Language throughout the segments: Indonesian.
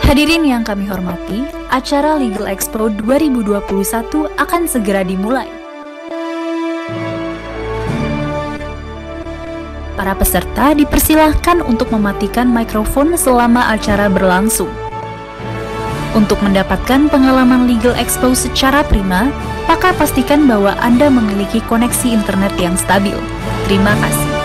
Hadirin yang kami hormati, acara Legal Expo 2021 akan segera dimulai. Para peserta dipersilahkan untuk mematikan mikrofon selama acara berlangsung. Untuk mendapatkan pengalaman Legal Expo secara prima, maka pastikan bahwa Anda memiliki koneksi internet yang stabil. Terima kasih.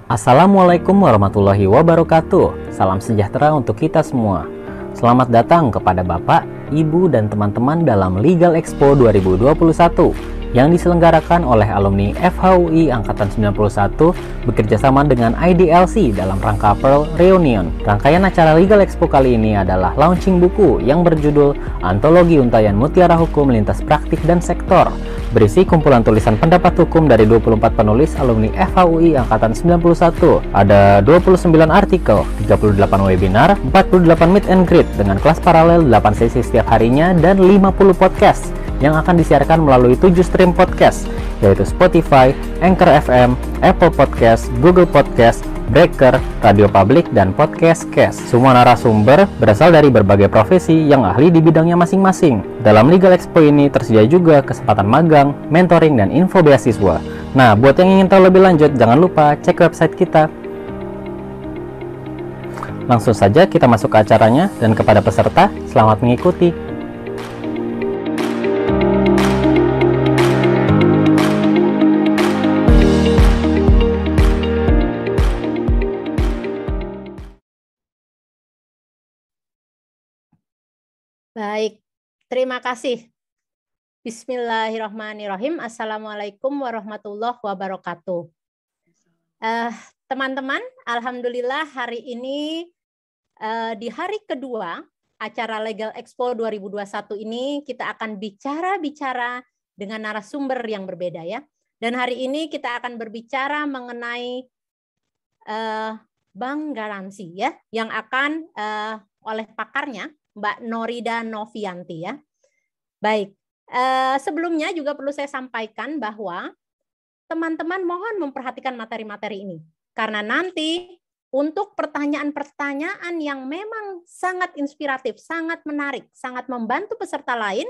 Assalamualaikum warahmatullahi wabarakatuh. Salam sejahtera untuk kita semua. Selamat datang kepada Bapak, Ibu, dan teman-teman dalam Legal Expo 2021 yang diselenggarakan oleh alumni FHUI Angkatan 91 bekerjasama dengan IDLC dalam rangka Pearl Reunion. Rangkaian acara Legal Expo kali ini adalah launching buku yang berjudul Antologi Untayan Mutiara Hukum Lintas Praktik dan Sektor, berisi kumpulan tulisan pendapat hukum dari 24 penulis alumni FHUI Angkatan 91. Ada 29 artikel, 38 webinar, 48 meet and greet dengan kelas paralel 8 sesi setiap harinya, dan 50 podcast yang akan disiarkan melalui 7 stream podcast, yaitu Spotify, Anchor FM, Apple Podcast, Google Podcast, Breaker, Radio Public, dan Podcast Cast. Semua narasumber berasal dari berbagai profesi yang ahli di bidangnya masing-masing. Dalam Legal Expo ini tersedia juga kesempatan magang, mentoring, dan info beasiswa. Nah, buat yang ingin tahu lebih lanjut, jangan lupa cek website kita. Langsung saja kita masuk ke acaranya, dan kepada peserta, selamat mengikuti. Baik, terima kasih. Bismillahirrahmanirrahim. Assalamualaikum warahmatullahi wabarakatuh. Teman-teman, alhamdulillah hari ini di hari kedua acara Legal Expo 2021 ini kita akan bicara dengan narasumber yang berbeda ya. Dan hari ini kita akan berbicara mengenai bank garansi ya, yang akan oleh pakarnya Mbak Norida Novianti ya. Baik, sebelumnya juga perlu saya sampaikan bahwa teman-teman mohon memperhatikan materi-materi ini. Karena nanti untuk pertanyaan-pertanyaan yang memang sangat inspiratif, sangat menarik, sangat membantu peserta lain,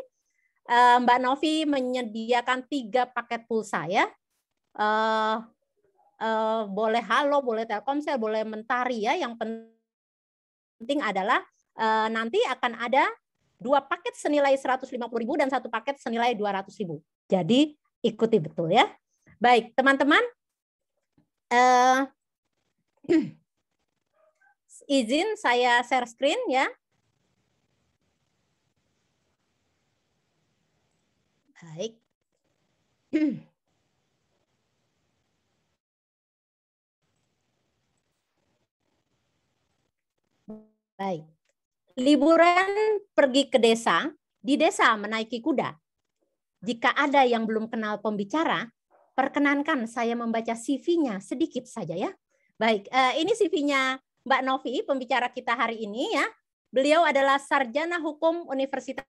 Mbak Novi menyediakan 3 paket pulsa ya. Boleh Halo, boleh Telkomsel, boleh Mentari ya. Yang penting adalah nanti akan ada 2 paket senilai 150.000 dan 1 paket senilai 200.000. Jadi ikuti betul ya. Baik, teman-teman. Izin saya share screen ya. Baik. Baik. Liburan pergi ke desa, di desa menaiki kuda. Jika ada yang belum kenal pembicara, perkenankan saya membaca CV-nya sedikit saja ya. Baik, ini CV-nya Mbak Novi, pembicara kita hari ini ya. Beliau adalah Sarjana Hukum Universitas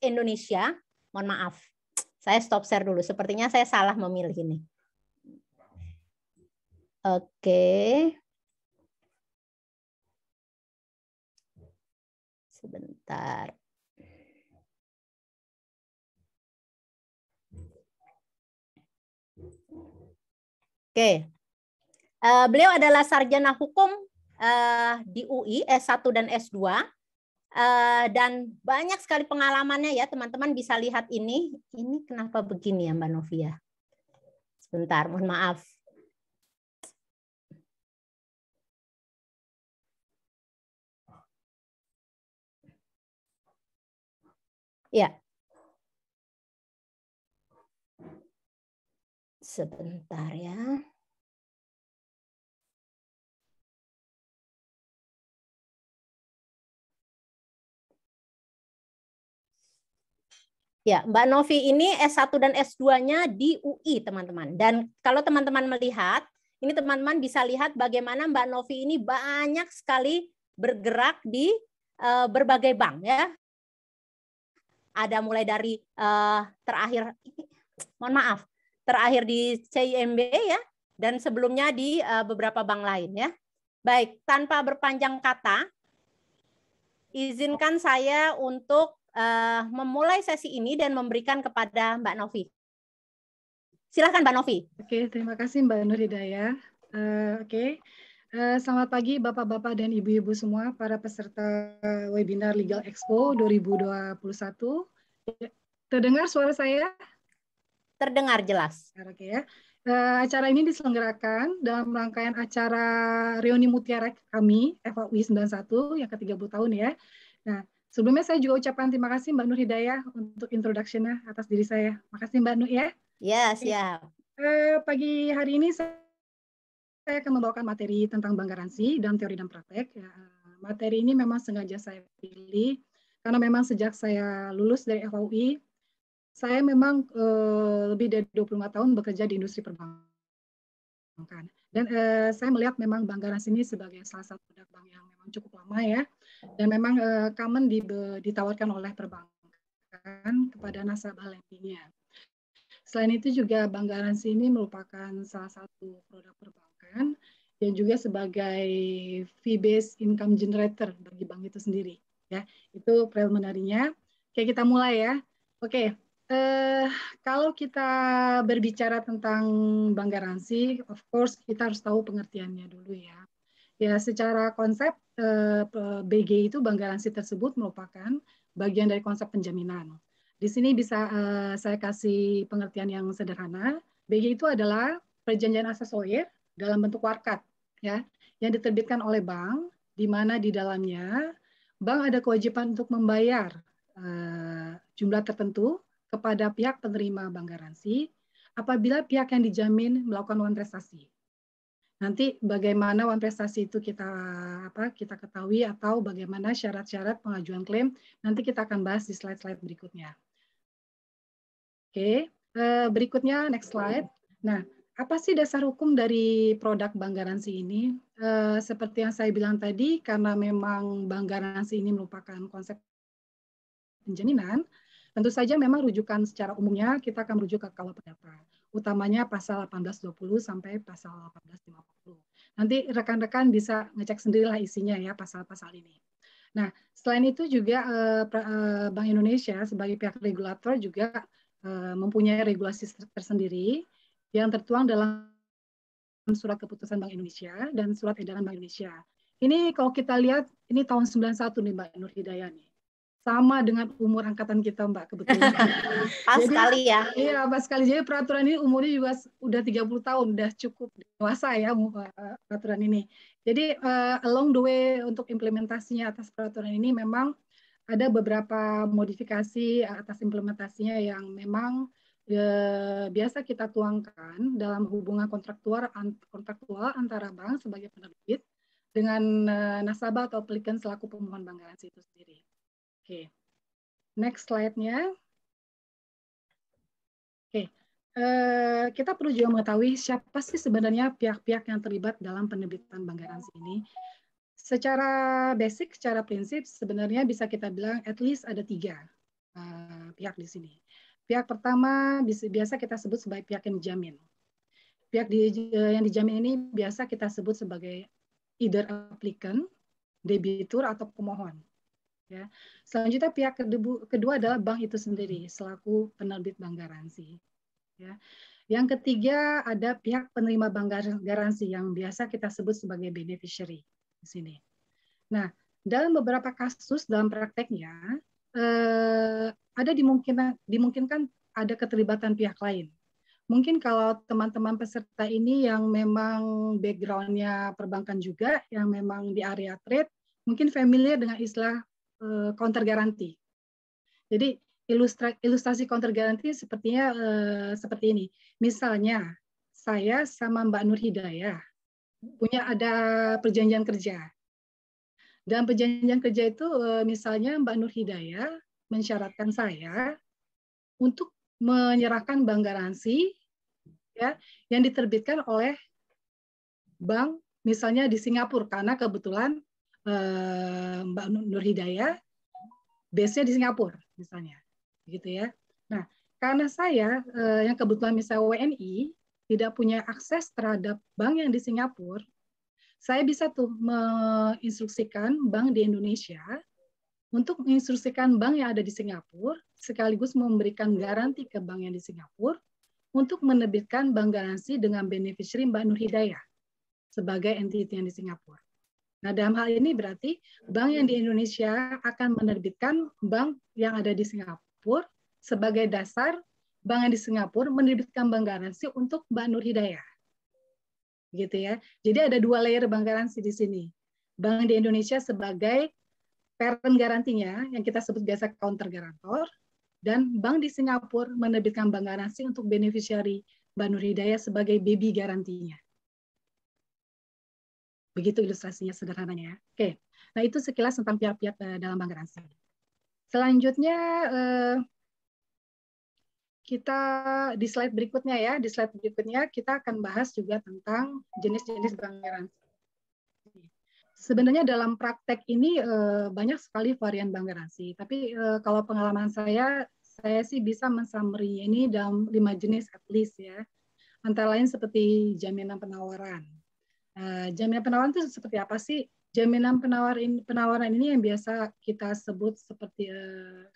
Indonesia. Mohon maaf, saya stop share dulu. Sepertinya saya salah memilih ini. Oke. Sebentar. Oke. Beliau adalah sarjana hukum di UI S1 dan S2 dan banyak sekali pengalamannya ya, teman-teman bisa lihat ini. Ini kenapa begini ya Mbak Novia? Sebentar, mohon maaf. Ya. Sebentar ya. Ya, Mbak Novi ini S1 dan S2-nya di UI, teman-teman. Dan kalau teman-teman melihat, ini teman-teman bisa lihat bagaimana Mbak Novi ini banyak sekali bergerak di berbagai bank ya. Ada mulai dari terakhir, mohon maaf, terakhir di CIMB ya, dan sebelumnya di beberapa bank lain ya. Baik, tanpa berpanjang kata, izinkan saya untuk memulai sesi ini dan memberikan kepada Mbak Novi. Silakan Mbak Novi. Oke, terima kasih Mbak Nur Hidayah. Oke. Selamat pagi Bapak-Bapak dan Ibu-Ibu semua, para peserta webinar Legal Expo 2021. Terdengar suara saya? Terdengar jelas. Oke ya. Acara ini diselenggarakan dalam rangkaian acara Reuni Mutiara kami, FAUI 91, yang ke-30 tahun ya. Nah, sebelumnya saya juga ucapkan terima kasih Mbak Nur Hidayah untuk introduction-nya atas diri saya. Makasih Mbak Nur ya. Ya, siap. Pagi hari ini saya akan membawakan materi tentang bank garansi dan teori dan praktek. Materi ini memang sengaja saya pilih karena memang sejak saya lulus dari FAUI, saya memang lebih dari 25 tahun bekerja di industri perbankan. Dan saya melihat memang bank garansi ini sebagai salah satu produk bank yang memang cukup lama ya, dan memang common ditawarkan oleh perbankan kepada nasabah lendingnya. Selain itu juga bank garansi ini merupakan salah satu produk perbankan yang juga sebagai fee-based income generator bagi bank itu sendiri. Ya, itu preliminarinya. Oke, kita mulai ya. Oke, kalau kita berbicara tentang bank garansi, of course kita harus tahu pengertiannya dulu ya. Ya, secara konsep BG itu bank garansi tersebut merupakan bagian dari konsep penjaminan. Di sini bisa saya kasih pengertian yang sederhana. BG itu adalah perjanjian aksesorir dalam bentuk warkat, ya, yang diterbitkan oleh bank, di mana di dalamnya bank ada kewajiban untuk membayar jumlah tertentu kepada pihak penerima bank garansi apabila pihak yang dijamin melakukan wan prestasi. Nanti bagaimana wan prestasi itu kita ketahui atau bagaimana syarat-syarat pengajuan klaim nanti kita akan bahas di slide-slide berikutnya. Oke, berikutnya next slide. Nah, apa sih dasar hukum dari produk bank garansi ini? Seperti yang saya bilang tadi, karena memang bank garansi ini merupakan konsep penjaminan, tentu saja memang rujukan secara umumnya kita akan merujuk ke KUH Perdata, utamanya pasal 1820 sampai pasal 1850. Nanti rekan-rekan bisa ngecek sendirilah isinya ya pasal-pasal ini. Nah, selain itu juga Bank Indonesia sebagai pihak regulator juga mempunyai regulasi tersendiri yang tertuang dalam surat keputusan Bank Indonesia dan surat edaran Bank Indonesia. Ini kalau kita lihat, ini tahun 91 nih Mbak Nur Hidayah nih. Sama dengan umur angkatan kita Mbak kebetulan. Pas sekali ya. Iya, pas sekali. Jadi peraturan ini umurnya juga udah 30 tahun, udah cukup dewasa ya peraturan ini. Jadi along the way untuk implementasinya atas peraturan ini memang ada beberapa modifikasi atas implementasinya yang memang biasa kita tuangkan dalam hubungan kontraktual antara bank sebagai penerbit dengan nasabah atau applicant selaku pemohon bank garansi itu sendiri. Oke, next slide-nya. Oke, kita perlu juga mengetahui siapa sih sebenarnya pihak-pihak yang terlibat dalam penerbitan bank garansi ini. Secara basic, secara prinsip, sebenarnya bisa kita bilang at least ada 3 pihak di sini. Pihak pertama biasa kita sebut sebagai pihak yang dijamin. Pihak yang dijamin ini biasa kita sebut sebagai either applicant, debitur, atau pemohon. Ya. Selanjutnya pihak kedua adalah bank itu sendiri selaku penerbit bank garansi. Ya. Yang ketiga ada pihak penerima bank garansi yang biasa kita sebut sebagai beneficiary di sini. Nah, dalam beberapa kasus dalam prakteknya ada dimungkinkan ada keterlibatan pihak lain. Mungkin kalau teman-teman peserta ini yang memang background-nya perbankan juga, yang memang di area trade, mungkin familiar dengan istilah counter guarantee. Jadi ilustrasi counter guarantee sepertinya seperti ini. Misalnya saya sama Mbak Nur Hidayah punya ada perjanjian kerja. Dalam perjanjian kerja itu misalnya Mbak Nur Hidayah mensyaratkan saya untuk menyerahkan bank garansi ya yang diterbitkan oleh bank misalnya di Singapura karena kebetulan Mbak Nur Hidayah base-nya di Singapura misalnya. gitu ya. Nah, karena saya yang kebetulan misalnya WNI tidak punya akses terhadap bank yang di Singapura, saya bisa tuh menginstruksikan bank di Indonesia untuk menginstruksikan bank yang ada di Singapura, sekaligus memberikan garansi ke bank yang di Singapura untuk menerbitkan bank garansi dengan beneficiary Mbak Nur Hidayah sebagai entity yang di Singapura. Nah, dalam hal ini berarti bank yang di Indonesia akan menerbitkan bank yang ada di Singapura sebagai dasar bank yang di Singapura menerbitkan bank garansi untuk Mbak Nur Hidayah. Gitu ya. Jadi ada 2 layer bank garansi di sini. Bank di Indonesia sebagai parent garantinya yang kita sebut biasa counter garantor, dan bank di Singapura menerbitkan bank garansi untuk beneficiary Mbak Nur Hidayah sebagai baby garantinya. Begitu ilustrasinya sederhananya. Oke, nah itu sekilas tentang pihak-pihak dalam bank garansi. Selanjutnya kita di slide berikutnya ya, di slide berikutnya kita akan bahas juga tentang jenis-jenis bank garansi. Sebenarnya dalam praktek ini banyak sekali varian bank garansi, tapi kalau pengalaman saya sih bisa mensummary ini dalam 5 jenis at least ya. Antara lain seperti jaminan penawaran. Jaminan penawaran itu seperti apa sih? Jaminan penawaran ini yang biasa kita sebut seperti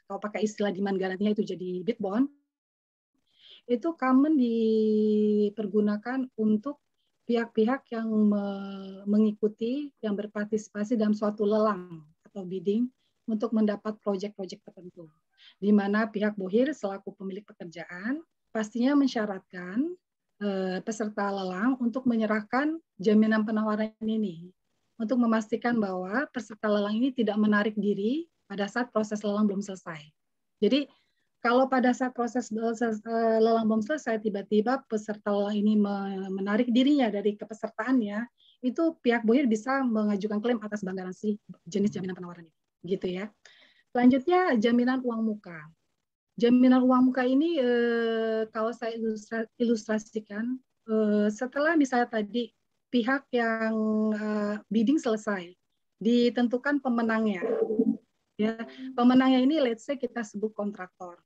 kalau pakai istilah demand garantinya itu jadi bid bond. Itu common dipergunakan untuk pihak-pihak yang mengikuti, yang berpartisipasi dalam suatu lelang atau bidding untuk mendapat proyek-proyek tertentu. Di mana pihak bohir selaku pemilik pekerjaan pastinya mensyaratkan peserta lelang untuk menyerahkan jaminan penawaran ini untuk memastikan bahwa peserta lelang ini tidak menarik diri pada saat proses lelang belum selesai. Jadi kalau pada saat proses lelang belum selesai, tiba-tiba peserta lelang ini menarik dirinya dari kepesertaannya, itu pihak bohir bisa mengajukan klaim atas bank garansi jenis jaminan penawaran ini. Gitu ya. Selanjutnya, jaminan uang muka. Jaminan uang muka ini kalau saya ilustrasikan, setelah misalnya tadi pihak yang bidding selesai, ditentukan pemenangnya. Ya, pemenangnya ini let's say kita sebut kontraktor.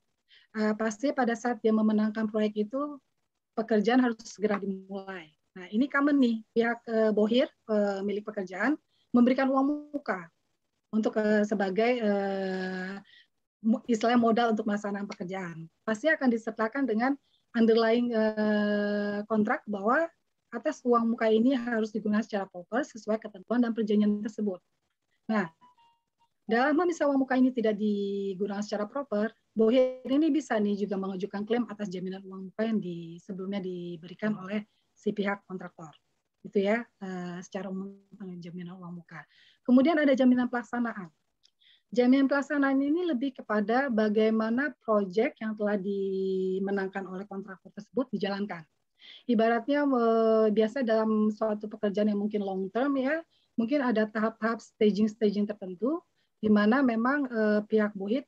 Pasti pada saat dia memenangkan proyek itu pekerjaan harus segera dimulai. Nah, ini common nih, pihak bohir milik pekerjaan memberikan uang muka untuk sebagai istilahnya modal untuk melaksanakan pekerjaan. Pasti akan disertakan dengan underlying kontrak bahwa atas uang muka ini harus digunakan secara proper sesuai ketentuan dan perjanjian tersebut. Nah, dalam misalnya uang muka ini tidak digunakan secara proper, bohir ini bisa nih juga mengajukan klaim atas jaminan uang muka yang sebelumnya diberikan oleh si pihak kontraktor. Itu ya, secara umum jaminan uang muka. Kemudian ada jaminan pelaksanaan. Jaminan pelaksanaan ini lebih kepada bagaimana proyek yang telah dimenangkan oleh kontraktor tersebut dijalankan. Ibaratnya biasa dalam suatu pekerjaan yang mungkin long term ya, mungkin ada tahap-tahap staging tertentu di mana memang pihak bohir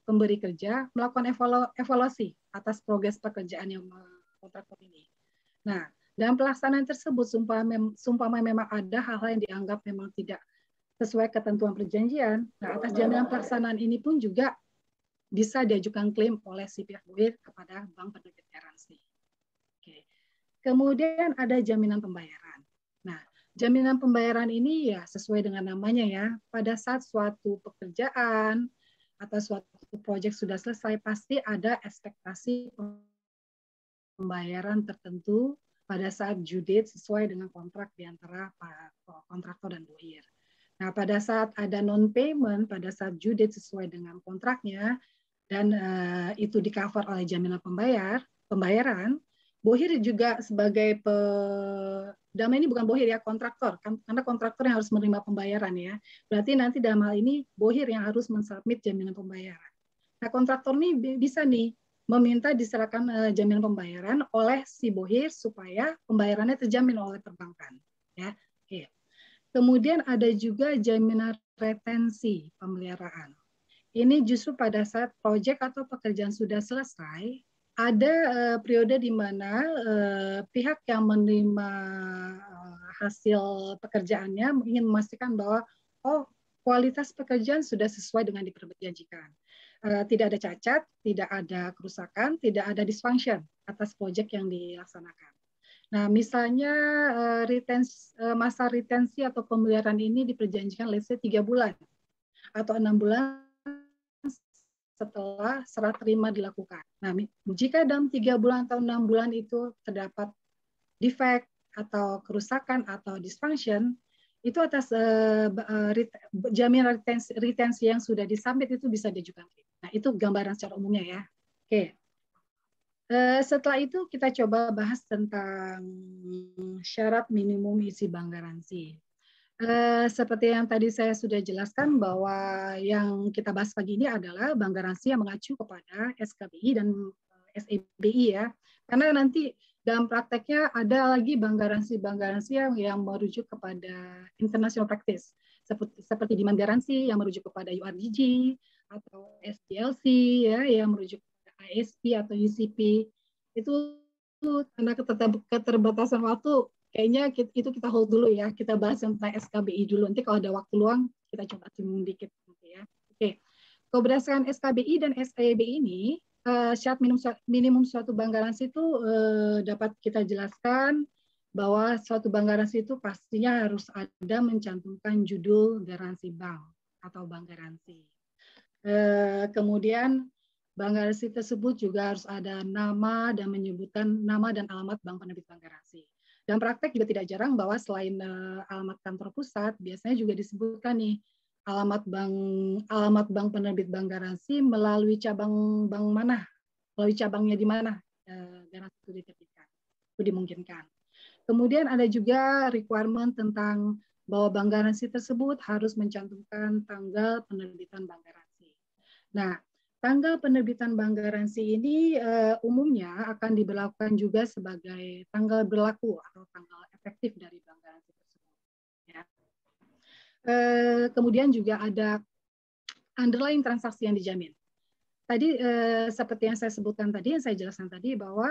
pemberi kerja melakukan evaluasi atas progres pekerjaan yang kontraktor ini. Nah, dalam pelaksanaan tersebut sumpama memang ada hal-hal yang dianggap memang tidak sesuai ketentuan perjanjian, nah atas jaminan pelaksanaan ini pun juga bisa diajukan klaim oleh si pihak bohir kepada bank penerbit garansi. Oke. Kemudian ada jaminan pembayaran. Nah, jaminan pembayaran ini ya sesuai dengan namanya ya, pada saat suatu pekerjaan atau suatu proyek sudah selesai, pasti ada ekspektasi pembayaran tertentu pada saat due date sesuai dengan kontrak di antara kontraktor dan bohir. Nah, pada saat ada non-payment, pada saat due date sesuai dengan kontraknya, dan itu di-cover oleh jaminan pembayaran, bohir juga sebagai dalam ini bukan bohir ya, kontraktor, karena kontraktor yang harus menerima pembayaran ya. Berarti nanti dalam hal ini bohir yang harus mensubmit jaminan pembayaran. Nah, kontraktor ini bisa nih meminta diserahkan jaminan pembayaran oleh si bohir supaya pembayarannya terjamin oleh perbankan. Ya, oke. Kemudian ada juga jaminan retensi pemeliharaan. Ini justru pada saat proyek atau pekerjaan sudah selesai, ada periode di mana pihak yang menerima hasil pekerjaannya ingin memastikan bahwa kualitas pekerjaan sudah sesuai dengan diperjanjikan. tidak ada cacat, tidak ada kerusakan, tidak ada dysfunction atas proyek yang dilaksanakan. Nah, misalnya masa retensi atau pemeliharaan ini diperjanjikan let's say 3 bulan atau 6 bulan setelah serah terima dilakukan. Nah, jika dalam 3 bulan atau 6 bulan itu terdapat defect atau kerusakan atau dysfunction, itu atas jaminan retensi yang sudah disubmit itu bisa diajukan. Nah, itu gambaran secara umumnya ya. Oke. Setelah itu kita coba bahas tentang syarat minimum isi bank garansi. Seperti yang tadi saya sudah jelaskan bahwa yang kita bahas pagi ini adalah bank garansi yang mengacu kepada SKBI dan SEBI ya. Karena nanti dalam prakteknya ada lagi bank garansi yang merujuk kepada international practice seperti demand garansi yang merujuk kepada URDG atau SDLC ya yang merujuk kepada ISP atau UCP. Itu karena keterbatasan waktu kayaknya itu kita hold dulu ya. Kita bahas tentang SKBI dulu. Nanti kalau ada waktu luang kita coba singgung dikit ya. Oke. Kalau berdasarkan SKBI dan SEBI ini syarat minimum suatu bank garansi itu dapat kita jelaskan bahwa suatu bank garansi itu pastinya harus ada mencantumkan judul garansi bank atau bank garansi. Kemudian bank garansi tersebut juga harus ada nama dan menyebutkan nama dan alamat bank penerbit bank garansi. Dan praktek juga tidak jarang bahwa selain alamat kantor pusat, biasanya juga disebutkan nih alamat bank penerbit bank garansi melalui cabang bank mana, melalui cabangnya di mana garansi itu diterbitkan, itu dimungkinkan. Kemudian ada juga requirement tentang bahwa bank garansi tersebut harus mencantumkan tanggal penerbitan bank garansi. Nah, tanggal penerbitan bank garansi ini umumnya akan diberlakukan juga sebagai tanggal berlaku atau tanggal efektif dari bank garansi tersebut. Ya. Kemudian juga ada underlying transaksi yang dijamin. Tadi seperti yang saya sebutkan tadi, yang saya jelaskan tadi bahwa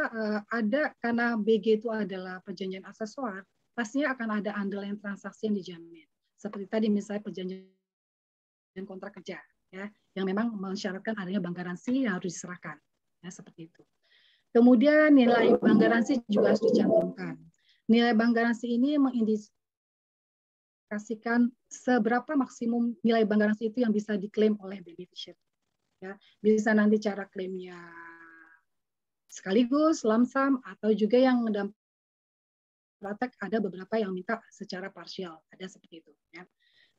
ada karena BG itu adalah perjanjian aksesoar, pastinya akan ada underlying transaksi yang dijamin. Seperti tadi misalnya perjanjian kontrak kerja, ya, yang memang mensyaratkan adanya bank garansi yang harus diserahkan, ya, seperti itu. Kemudian nilai bank garansi juga harus dicantumkan. Nilai bank garansi ini mengindikasikan seberapa maksimum nilai bank garansi itu yang bisa diklaim oleh beneficiary. Ya, bisa nanti cara klaimnya sekaligus, lump sum, atau juga yang dalam praktek ada beberapa yang minta secara parsial, ada seperti itu. Ya.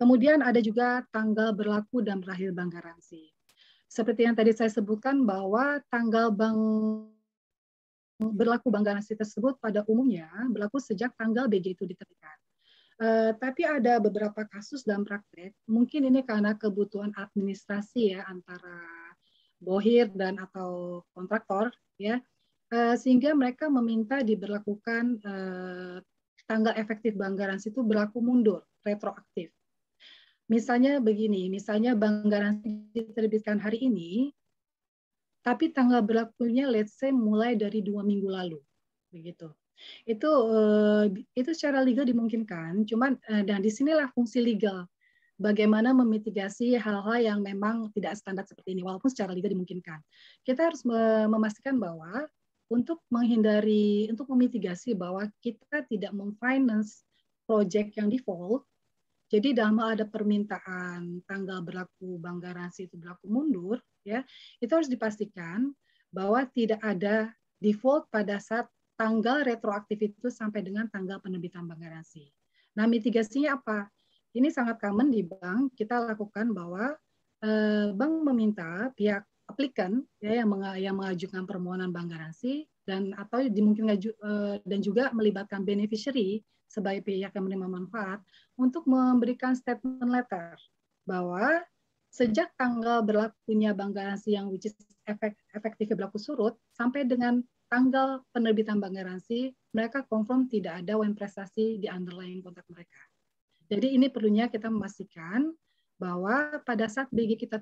Kemudian ada juga tanggal berlaku dan berakhir bank garansi. Seperti yang tadi saya sebutkan bahwa tanggal berlaku bank garansi tersebut pada umumnya berlaku sejak tanggal BG itu diterbitkan. Tapi ada beberapa kasus dalam praktek, mungkin ini karena kebutuhan administrasi ya antara bohir dan atau kontraktor ya, sehingga mereka meminta diberlakukan tanggal efektif bank garansi itu berlaku mundur, retroaktif. Misalnya begini, misalnya bank garansi diterbitkan hari ini, tapi tanggal berlakunya let's say mulai dari 2 minggu lalu, begitu. Itu secara legal dimungkinkan, cuman dan disinilah fungsi legal, bagaimana memitigasi hal-hal yang memang tidak standar seperti ini, walaupun secara legal dimungkinkan. Kita harus memastikan bahwa untuk memitigasi bahwa kita tidak memfinance project yang default, jadi dalam hal ada permintaan tanggal berlaku bank garansi itu berlaku mundur, ya, itu harus dipastikan bahwa tidak ada default pada saat tanggal retroaktif itu sampai dengan tanggal penerbitan bank garansi. Nah, mitigasinya apa? Ini sangat common di bank, kita lakukan bahwa bank meminta pihak applicant ya, yang mengajukan permohonan bank garansi dan atau dimungkinkan dan juga melibatkan beneficiary sebagai pihak yang menerima manfaat untuk memberikan statement letter bahwa sejak tanggal berlakunya bank garansi yang which is efektif berlaku surut sampai dengan tanggal penerbitan bank garansi, mereka confirm tidak ada wan prestasi di underlying kontrak mereka. Jadi ini perlunya kita memastikan bahwa pada saat BG kita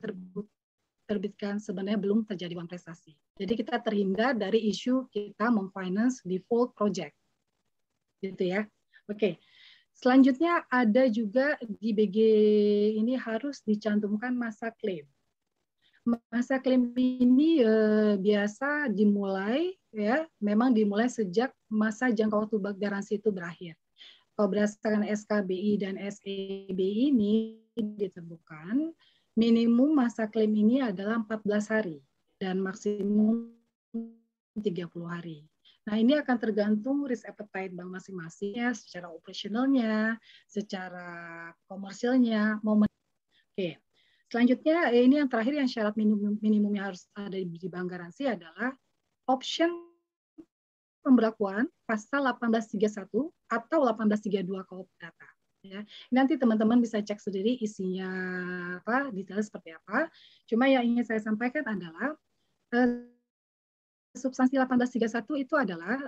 terbitkan sebenarnya belum terjadi wan prestasi. Jadi kita terhindar dari isu kita memfinance default project. Gitu ya. Oke. Selanjutnya ada juga di BG ini harus dicantumkan masa klaim. Masa klaim ini biasa dimulai ya, memang dimulai sejak masa jangka waktu garansi itu berakhir. Kalau berdasarkan SKBI dan SEBI ini ditemukan minimum masa klaim ini adalah 14 hari dan maksimum 30 hari. Nah, ini akan tergantung risk appetite bank masing-masing ya, secara operasionalnya, secara komersilnya. Oke. Selanjutnya, ini yang terakhir yang syarat minimumnya harus ada di bank garansi adalah option pemberlakuan pasal 1831 atau 1832 KUHP data. Ya. Nanti teman-teman bisa cek sendiri isinya apa, detailnya seperti apa. Cuma yang ingin saya sampaikan adalah substansi 1831 itu adalah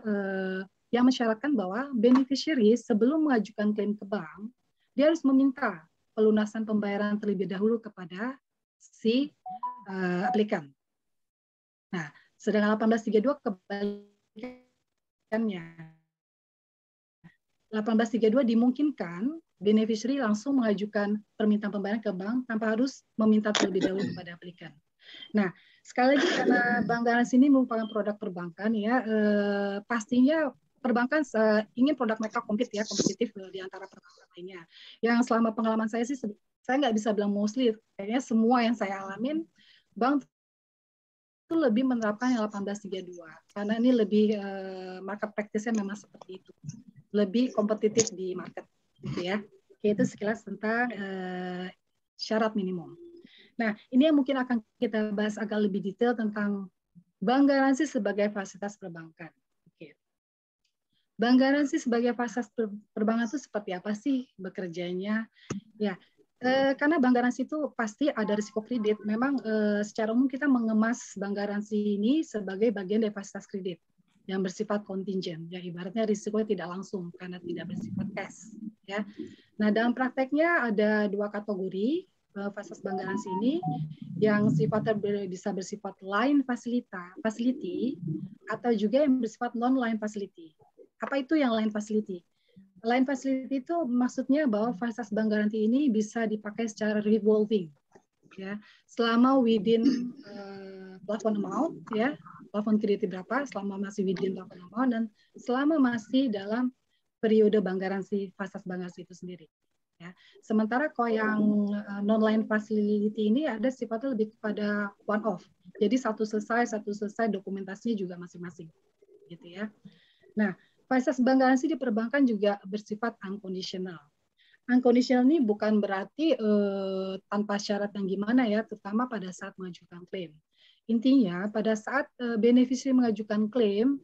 yang mensyaratkan bahwa beneficiary sebelum mengajukan klaim ke bank, dia harus meminta pelunasan pembayaran terlebih dahulu kepada si aplikan. Nah, sedangkan 1832 kebalikannya. 1832 dimungkinkan beneficiary langsung mengajukan permintaan pembayaran ke bank tanpa harus meminta terlebih dahulu kepada aplikan. Nah, sekali lagi karena bank garansi ini merupakan produk perbankan ya, pastinya perbankan ingin produk mereka kompetitif di antara perbankan lainnya. Yang selama pengalaman saya sih, saya nggak bisa bilang mostly, kayaknya semua yang saya alamin, bank itu lebih menerapkan yang 1832 karena ini lebih market practice-nya memang seperti itu, lebih kompetitif di market, gitu ya. Oke, itu sekilas tentang syarat minimum. Nah, ini yang mungkin akan kita bahas agak lebih detail tentang bank garansi sebagai fasilitas perbankan. Oke. Bank garansi sebagai fasilitas perbankan itu seperti apa sih bekerjanya? Ya, karena bank garansi itu pasti ada risiko kredit. Memang secara umum kita mengemas bank garansi ini sebagai bagian dari fasilitas kredit yang bersifat kontingent. Ya, ibaratnya risikonya tidak langsung karena tidak bersifat cash. Ya. Nah, dalam prakteknya ada dua kategori fasilitas bank garansi ini, yang sifatnya bisa bersifat line facility atau juga yang bersifat non-line facility. Apa itu yang line facility? Line facility itu maksudnya bahwa fasilitas bank garansi ini bisa dipakai secara revolving, ya, selama within plafon amount, ya, plafon kredit berapa, selama masih within plafon amount, dan selama masih dalam periode bank garansi fasilitas bank garansi itu sendiri. Ya. Sementara kalau yang non-line facility ini ada sifatnya lebih kepada one off. Jadi satu selesai dokumentasinya juga masing-masing, gitu ya. Nah, fasilitas bank garansi di perbankan juga bersifat unconditional. Unconditional ini bukan berarti tanpa syarat yang gimana ya, terutama pada saat mengajukan klaim. Intinya pada saat beneficiary mengajukan klaim,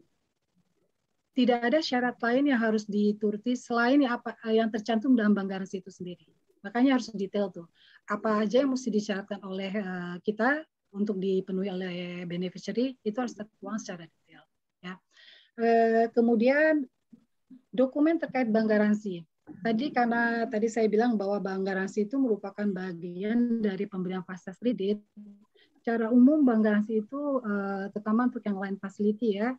tidak ada syarat lain yang harus dituruti selain yang tercantum dalam bank garansi itu sendiri. Makanya harus detail tuh. Apa aja yang mesti disyaratkan oleh kita untuk dipenuhi oleh beneficiary itu harus tertuang secara detail. Ya. Kemudian dokumen terkait bank garansi. Karena tadi saya bilang bahwa bank garansi itu merupakan bagian dari pemberian fasilitas kredit. Secara umum bank garansi itu terutama untuk yang line facility ya,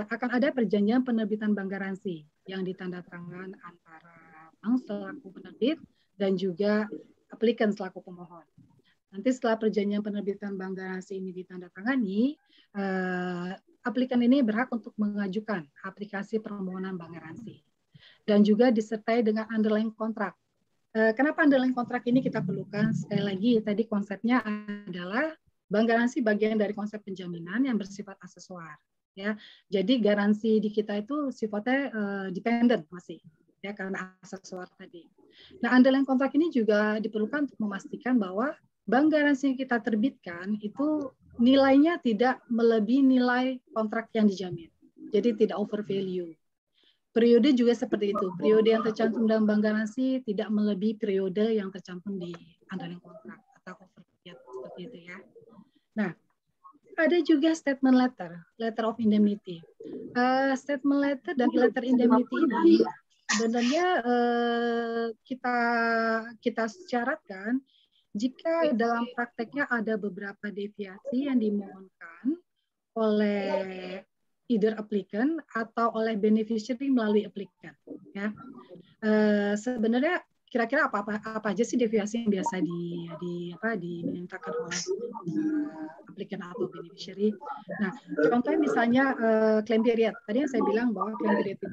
akan ada perjanjian penerbitan bank garansi yang ditandatangan antara bank selaku penerbit dan juga aplikan selaku pemohon. Nanti setelah perjanjian penerbitan bank garansi ini ditandatangani, aplikan ini berhak untuk mengajukan aplikasi permohonan bank garansi dan juga disertai dengan underlying kontrak. Kenapa underlying kontrak ini kita perlukan? Sekali lagi tadi konsepnya adalah bank garansi bagian dari konsep penjaminan yang bersifat aksesuar. Ya, jadi garansi di kita itu sifatnya dependent masih, ya karena aksesuar tadi. Nah, underlying kontrak ini juga diperlukan untuk memastikan bahwa bank garansi yang kita terbitkan itu nilainya tidak melebihi nilai kontrak yang dijamin. Jadi tidak over value. Periode juga seperti itu. Periode yang tercantum dalam bank garansi tidak melebihi periode yang tercantum di underlying kontrak atau over value seperti itu ya. Nah, ada juga statement letter of indemnity. Statement letter dan letter indemnity ini sebenarnya kita syaratkan jika dalam prakteknya ada beberapa deviasi yang dimohonkan oleh either applicant atau oleh beneficiary melalui applicant. Ya. Sebenarnya kira-kira apa aja sih deviasi yang biasa dimintakan oleh applicant atau beneficiary. Nah, contohnya misalnya claim period. Tadi yang saya bilang bahwa claim period itu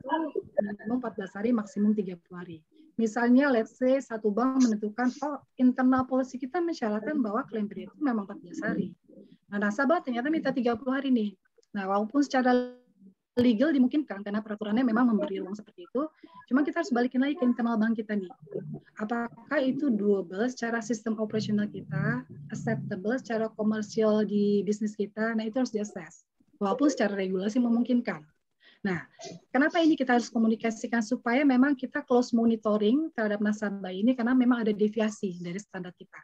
minimum 14 hari, maksimum 30 hari. Misalnya, let's say satu bank menentukan, internal policy kita mensyaratkan bahwa claim period itu memang 14 hari. Nah, nasabah ternyata minta 30 hari nih. Nah, walaupun secara legal dimungkinkan karena peraturannya memang memberi ruang seperti itu, cuma kita harus balikin lagi ke internal bank kita nih. Apakah itu doable secara sistem operasional kita, acceptable secara komersial di bisnis kita? Nah, itu harus di-assess. Walaupun secara regulasi memungkinkan. Nah, kenapa ini kita harus komunikasikan supaya memang kita close monitoring terhadap nasabah ini karena memang ada deviasi dari standar kita.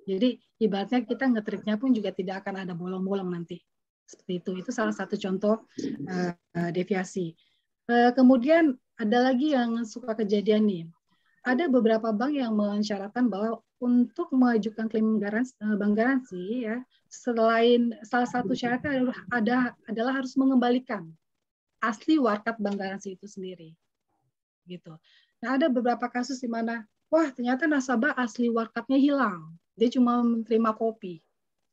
Jadi ibaratnya kita ngetriknya pun juga tidak akan ada bolong-bolong nanti. Seperti itu salah satu contoh deviasi. Kemudian ada lagi yang suka kejadian nih. Ada beberapa bank yang mensyaratkan bahwa untuk mengajukan klaim bank garansi, ya, selain salah satu syaratnya adalah harus mengembalikan asli warkat bank garansi itu sendiri, gitu. Nah, ada beberapa kasus di mana, wah ternyata nasabah asli warkatnya hilang, dia cuma menerima kopi.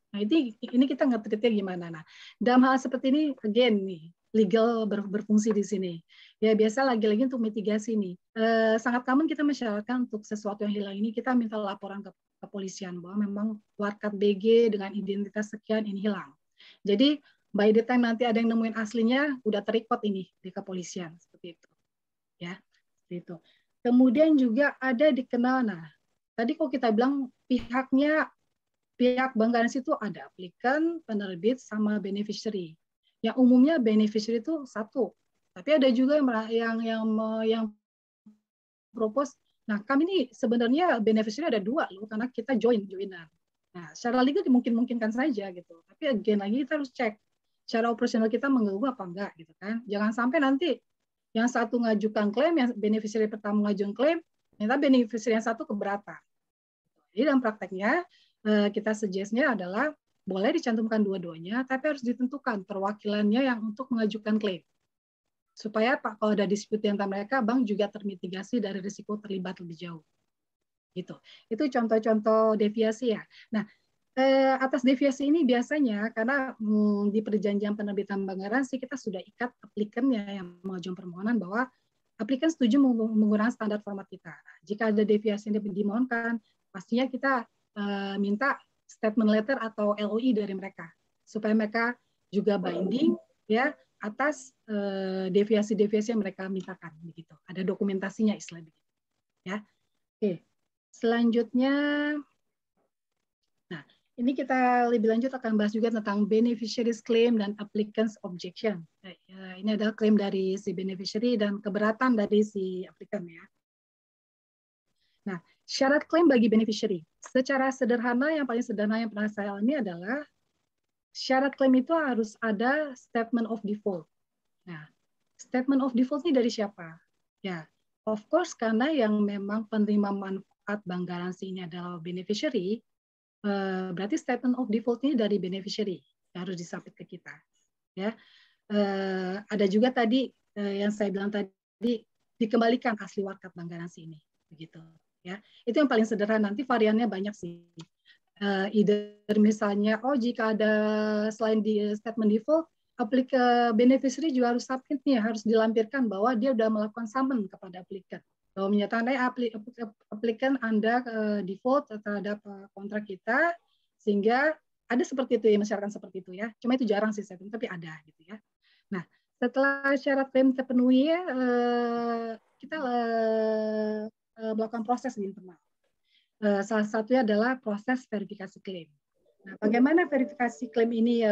Nah, ini kita nge-treatnya gimana? Nah, dalam hal seperti ini, again nih, legal berfungsi di sini. Ya, biasa lagi-lagi untuk mitigasi nih. Sangat common kita mensyaratkan untuk sesuatu yang hilang ini, kita minta laporan ke kepolisian bahwa memang warkat BG dengan identitas sekian ini hilang. Jadi, by the time nanti ada yang nemuin aslinya, udah terikot ini di kepolisian. Seperti itu. Ya, seperti itu. Kemudian juga ada dikenal, nah, tadi kalau kita bilang pihak bank garansi itu ada applicant, penerbit, sama beneficiary. Yang umumnya beneficiary itu satu, tapi ada juga yang propose. Nah, kami ini sebenarnya beneficiary ada dua loh, karena kita joinan. Nah, secara legal dimungkinkan saja gitu. Tapi again lagi kita harus cek secara operasional kita mengganggu apa enggak gitu kan. Jangan sampai nanti yang satu ngajukan klaim, yang beneficiary pertama ngajukan klaim, ternyata beneficiary yang satu keberatan. Jadi dalam prakteknya kita suggest-nya adalah boleh dicantumkan dua-duanya, tapi harus ditentukan perwakilannya yang untuk mengajukan klaim. Supaya Pak, kalau ada dispute di antara mereka, bank juga termitigasi dari risiko terlibat lebih jauh. Gitu. Itu contoh-contoh deviasi ya. Nah, atas deviasi ini biasanya karena di perjanjian penerbitan bank garansi kita sudah ikat aplikannya yang mengajukan permohonan bahwa aplikan setuju menggunakan standar format kita. Nah, jika ada deviasi yang dimohonkan, pastinya kita minta statement letter atau LOI dari mereka supaya mereka juga binding ya atas deviasi-deviasi yang mereka mintakan begitu. Ada dokumentasinya istilah begitu. Ya. Oke. Selanjutnya nah, ini kita lebih lanjut akan bahas juga tentang beneficiary's claim dan applicant's objection. Ini adalah klaim dari si beneficiary dan keberatan dari si applicant ya. Nah, syarat klaim bagi beneficiary. Secara sederhana, yang paling sederhana yang pernah saya alami adalah syarat klaim itu harus ada statement of default. Nah, statement of default ini dari siapa? Ya, of course karena yang memang penerima manfaat bank garansi ini adalah beneficiary, berarti statement of default ini dari beneficiary yang harus disubmit ke kita. Ya, ada juga tadi yang saya bilang tadi dikembalikan asli warkat bank garansi ini, begitu. Ya, itu yang paling sederhana. Nanti variannya banyak sih. Either misalnya, jika ada selain di statement default, beneficiary juga harus submit nih, harus dilampirkan bahwa dia sudah melakukan summon kepada applicant. Bahwa menyatakan applicant Anda default terhadap kontrak kita, sehingga ada seperti itu ya, masyarakat seperti itu ya. Cuma itu jarang sih, tapi ada gitu ya. Nah, setelah syarat klaim terpenuhi, kita melakukan proses di internal. Salah satunya adalah proses verifikasi klaim. Nah, bagaimana verifikasi klaim ini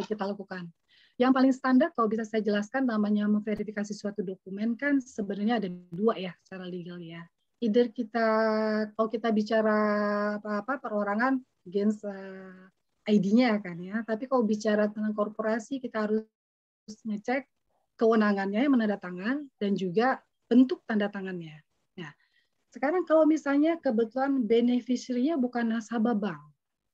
kita lakukan? Yang paling standar kalau bisa saya jelaskan namanya memverifikasi suatu dokumen kan sebenarnya ada dua ya secara legal ya. Either kalau kita bicara perorangan against ID-nya kan ya. Tapi kalau bicara tentang korporasi kita harus ngecek kewenangannya yang menandatangan dan juga bentuk tanda tangannya. Nah, sekarang kalau misalnya kebetulan beneficiary-nya bukan nasabah bank,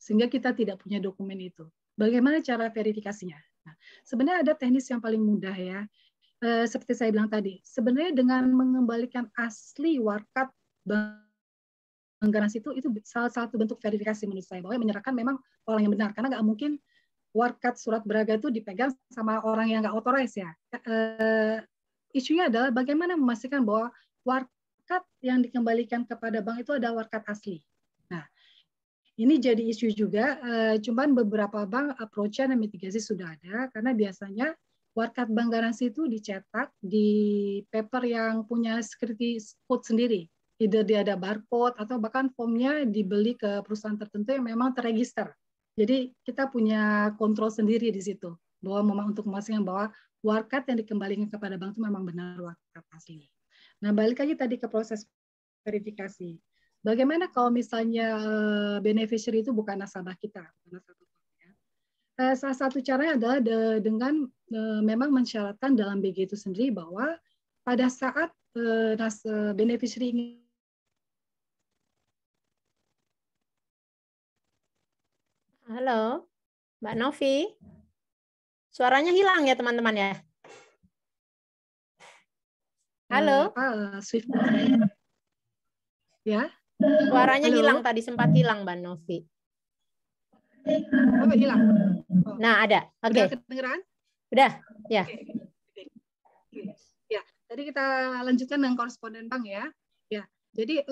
sehingga kita tidak punya dokumen itu, bagaimana cara verifikasinya? Nah, sebenarnya ada teknis yang paling mudah ya. Seperti saya bilang tadi, sebenarnya dengan mengembalikan asli warkat bank garansi itu salah satu bentuk verifikasi menurut saya, bahwa menyerahkan memang orang yang benar, karena nggak mungkin warkat surat berharga itu dipegang sama orang yang nggak authorized ya. Isunya adalah bagaimana memastikan bahwa warkat yang dikembalikan kepada bank itu adalah warkat asli. Nah, ini jadi isu juga, cuman beberapa bank approach-nya dan mitigasi sudah ada, karena biasanya warkat bank garansi itu dicetak di paper yang punya security code sendiri. Either dia ada barcode atau bahkan formnya dibeli ke perusahaan tertentu yang memang terregister. Jadi kita punya kontrol sendiri di situ, bahwa memang untuk memastikan bahwa warkat yang dikembalikan kepada bank itu memang benar warkat asli. Nah, balik lagi tadi ke proses verifikasi. Bagaimana kalau misalnya beneficiary itu bukan nasabah kita? Salah satu caranya adalah dengan memang mensyaratkan dalam BG itu sendiri bahwa pada saat beneficiary ingin Halo, Mbak Novi. Suaranya hilang ya teman-teman ya? Halo? Swift ya? Suaranya Halo? hilang tadi, sempat hilang Mbak Novi. Oh, hilang. Oh. Nah, ada. Oke. Udah kedengeran? Udah, ya. Okay. Ya, tadi kita lanjutkan dengan koresponden bank ya. Ya. Jadi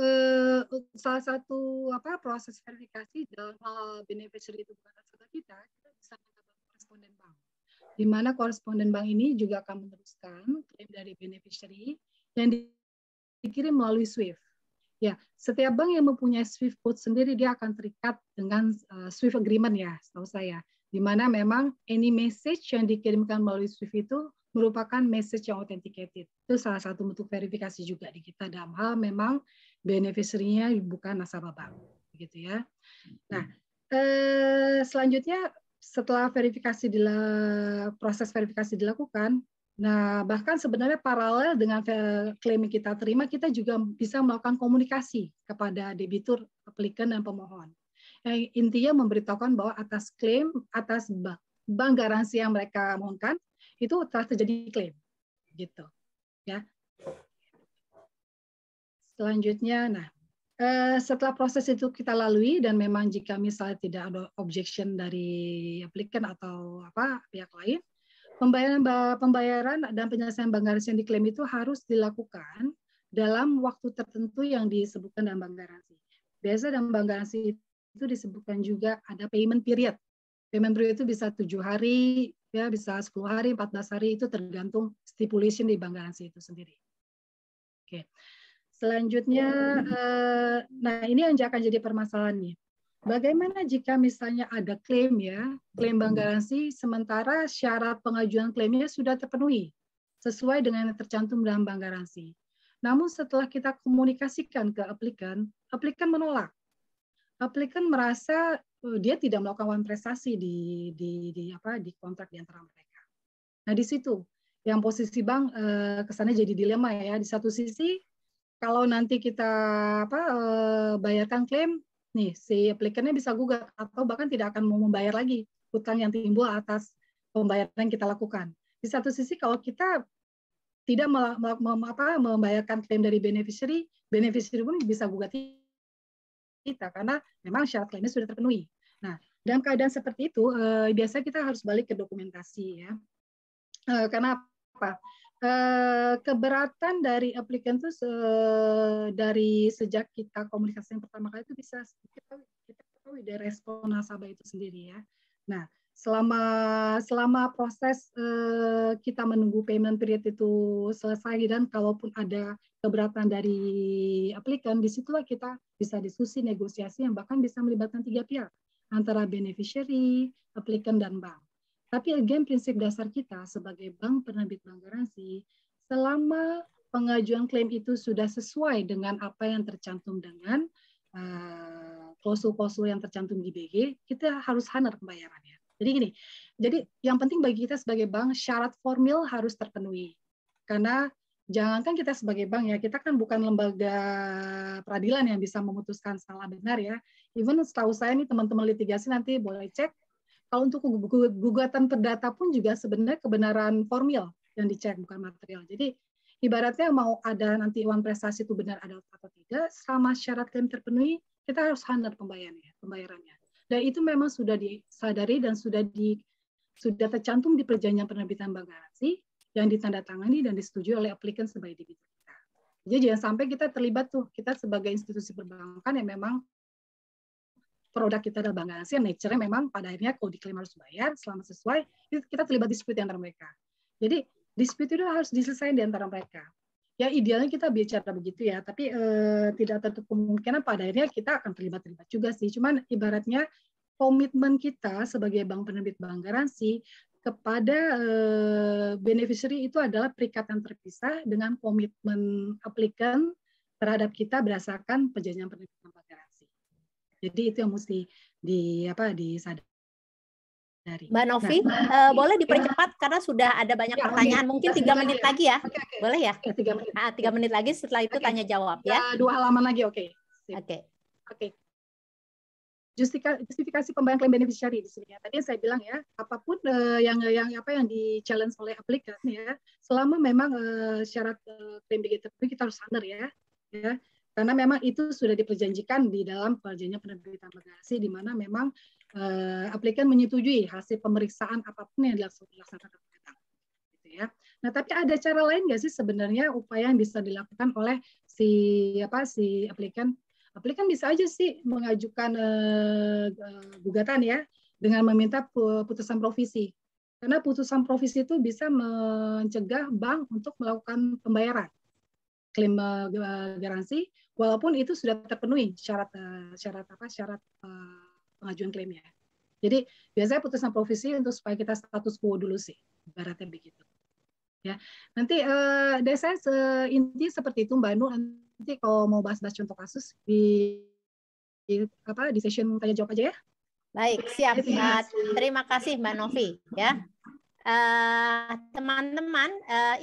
salah satu proses verifikasi dalam hal beneficiary itu bukan nasabah kita bisa menggunakan koresponden bank. Di mana koresponden bank ini juga akan meneruskan klaim dari beneficiary yang dikirim melalui SWIFT. Ya, setiap bank yang mempunyai SWIFT code sendiri dia akan terikat dengan SWIFT agreement ya, setahu saya. Di mana memang any message yang dikirimkan melalui SWIFT itu merupakan message yang authenticated. Itu salah satu bentuk verifikasi juga di kita dalam hal memang beneficiary-nya bukan nasabah bank, gitu ya. Nah, selanjutnya setelah proses verifikasi dilakukan, nah bahkan sebenarnya paralel dengan klaim yang kita terima, kita juga bisa melakukan komunikasi kepada debitur, applicant, dan pemohon. Intinya memberitahukan bahwa atas klaim, atas bank garansi yang mereka mohonkan, itu telah terjadi klaim, gitu ya. Selanjutnya, nah setelah proses itu kita lalui dan memang jika misalnya tidak ada objection dari applicant atau pihak lain, pembayaran dan penyelesaian bank garansi yang diklaim itu harus dilakukan dalam waktu tertentu yang disebutkan dalam bank garansi. Biasa dalam bank garansi itu disebutkan juga ada payment period. Payment period itu bisa 7 hari, ya bisa 10 hari, 14 hari, itu tergantung stipulation di bank garansi itu sendiri. Oke. Selanjutnya, nah ini yang akan jadi permasalahan nih. Bagaimana jika misalnya ada klaim ya, klaim bank garansi, sementara syarat pengajuan klaimnya sudah terpenuhi sesuai dengan yang tercantum dalam bank garansi. Namun setelah kita komunikasikan ke applicant menolak. Applicant merasa dia tidak melakukan prestasi di kontrak di antara mereka. Nah di situ yang posisi bank kesannya jadi dilema ya. Di satu sisi kalau nanti kita bayarkan klaim, nih si applicant-nya bisa gugat atau bahkan tidak akan mau membayar lagi hutang yang timbul atas pembayaran yang kita lakukan. Di satu sisi kalau kita tidak membayarkan klaim dari beneficiary pun bisa gugat kita karena memang syarat klaimnya sudah terpenuhi. Nah, dalam keadaan seperti itu biasanya kita harus balik ke dokumentasi ya. Karena apa? Keberatan dari applicant itu dari sejak kita komunikasi yang pertama kali itu bisa kita ketahui dari respon nasabah itu sendiri ya. Nah, selama proses kita menunggu payment period itu selesai dan kalaupun ada keberatan dari applicant, disitulah kita bisa diskusi negosiasi yang bahkan bisa melibatkan 3 pihak antara beneficiary, applicant, dan bank. Tapi again prinsip dasar kita sebagai bank penerbit bank garansi, selama pengajuan klaim itu sudah sesuai dengan apa yang tercantum dengan klausul-klausul yang tercantum di BG, kita harus honor pembayarannya. Jadi gini, jadi yang penting bagi kita sebagai bank syarat formil harus terpenuhi. Karena jangankan kita sebagai bank ya, kita kan bukan lembaga peradilan yang bisa memutuskan salah benar ya. Even setahu saya nih teman-teman litigasi nanti boleh cek. Kalau untuk gugatan perdata pun juga sebenarnya kebenaran formil yang dicek, bukan material. Jadi ibaratnya mau ada nanti uang prestasi itu benar ada atau tidak, selama syarat klaim terpenuhi, kita harus handal pembayarannya. Dan itu memang sudah disadari dan sudah tercantum di perjanjian penerbitan bank garansi yang ditandatangani dan disetujui oleh applicant sebagai debitur kita. Jadi jangan sampai kita terlibat kita sebagai institusi perbankan yang memang produk kita adalah bank garansi, yang nature-nya memang pada akhirnya kalau diklaim harus bayar selama sesuai, kita terlibat dispute di antara mereka. Jadi dispute itu harus diselesaikan di antara mereka. Ya idealnya kita bicara begitu ya, tapi tidak tertutup kemungkinan pada akhirnya kita akan terlibat juga sih. Cuman ibaratnya komitmen kita sebagai bank penerbit bank garansi kepada beneficiary itu adalah perikatan terpisah dengan komitmen applicant terhadap kita berdasarkan perjanjian penerbitan bank garansi. Jadi itu yang mesti disadari. Mbak Novi, boleh dipercepat karena sudah ada banyak pertanyaan. Mungkin 3 menit lagi ya. Okay. Boleh ya? 3 menit. 3 menit lagi, setelah itu tanya jawab ya. 2 halaman lagi, oke. Oke. Justifikasi pembayaran klaim beneficiary di sini ya. Tadi saya bilang ya, apapun yang di challenge oleh applicant ya, selama memang syarat klaim begitu kita harus sadar ya. Karena memang itu sudah diperjanjikan di dalam perjanjian penerbitan bank garansi di mana memang applicant menyetujui hasil pemeriksaan apapun yang dilaksanakan gitu ya. Nah, tapi ada cara lain nggak sih sebenarnya upaya yang bisa dilakukan oleh si applicant? Applicant bisa aja sih mengajukan gugatan ya dengan meminta putusan provisi. Karena putusan provisi itu bisa mencegah bank untuk melakukan pembayaran klaim garansi walaupun itu sudah terpenuhi syarat pengajuan klaimnya. Jadi biasanya putusan provisi untuk supaya kita status quo dulu sih, ibaratnya begitu. Ya, nanti dari saya inti seperti itu Mbak Nur. Nanti kalau mau bahas-bahas contoh kasus di session tanya jawab aja ya. Baik, siap. Terima kasih Mbak Novi ya. Teman-teman,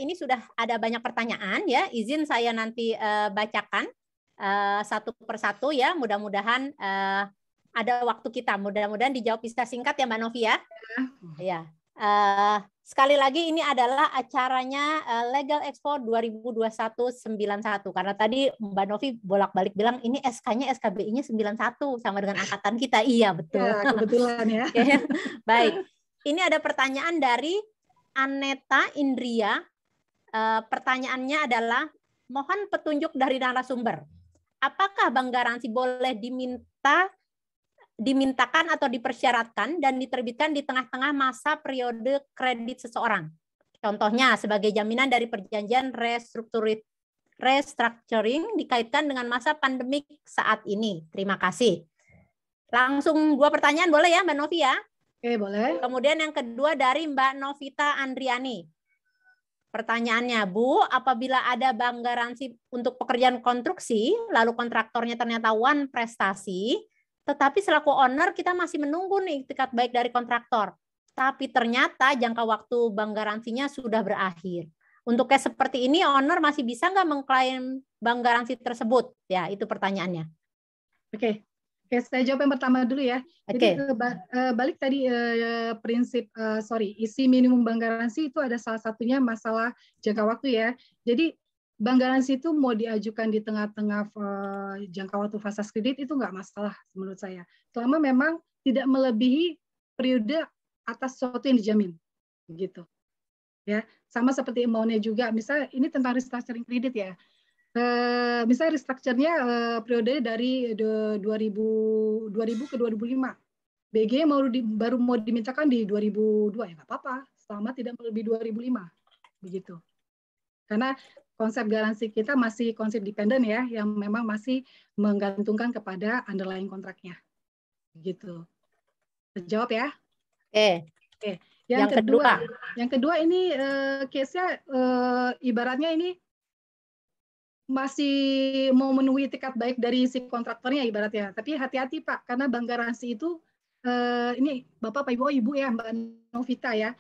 ini sudah ada banyak pertanyaan ya. Izin saya nanti bacakan satu persatu ya. Mudah-mudahan ada waktu kita. Mudah-mudahan dijawab bisa singkat ya Mbak Novi ya. Ya. Sekali lagi ini adalah acaranya Legal Expo 2021-91 karena tadi Mbak Novi bolak-balik bilang ini SK-nya SKBI-nya 91 sama dengan angkatan kita. Iya, betul. Ya, kebetulan ya. Baik. Ini ada pertanyaan dari Aneta Indria. Pertanyaannya adalah mohon petunjuk dari narasumber. Apakah bank garansi boleh dimintakan atau dipersyaratkan dan diterbitkan di tengah-tengah masa periode kredit seseorang. Contohnya sebagai jaminan dari perjanjian restructuring dikaitkan dengan masa pandemik saat ini. Terima kasih. Langsung 2 pertanyaan boleh ya Mbak Novi ya? Oke, boleh. Kemudian yang kedua dari Mbak Novita Andriani. Pertanyaannya, Bu, apabila ada bank garansi untuk pekerjaan konstruksi, lalu kontraktornya ternyata one prestasi, tetapi selaku owner kita masih menunggu nih itikat baik dari kontraktor. Tapi ternyata jangka waktu bank garansinya sudah berakhir. Untuk case seperti ini, owner masih bisa nggak mengklaim bank garansi tersebut? Ya, itu pertanyaannya. Oke, saya jawab yang pertama dulu ya. Jadi balik tadi prinsip, isi minimum bank garansi itu ada salah satunya masalah jangka waktu ya. Jadi bank garansi itu mau diajukan di tengah-tengah jangka waktu fase kredit itu nggak masalah menurut saya. Selama memang tidak melebihi periode atas sesuatu yang dijamin, gitu. Ya, sama seperti amount-nya juga. Misal ini tentang restructuring kredit ya. Misalnya restructure-nya periode dari 2000 ke 2005. BG baru mau dimintakan di 2002 ya nggak apa-apa, selama tidak melebihi 2005, begitu. Karena konsep garansi kita masih konsep dependen ya, yang memang masih menggantungkan kepada underlying kontraknya, begitu. Terjawab ya? Oke. Yang kedua ini case-nya ibaratnya ini masih mau memenuhi itikat baik dari si kontraktornya ibaratnya. Tapi hati-hati Pak, karena bank garansi itu ini Bapak, Pak, Ibu ya Mbak Novita ya.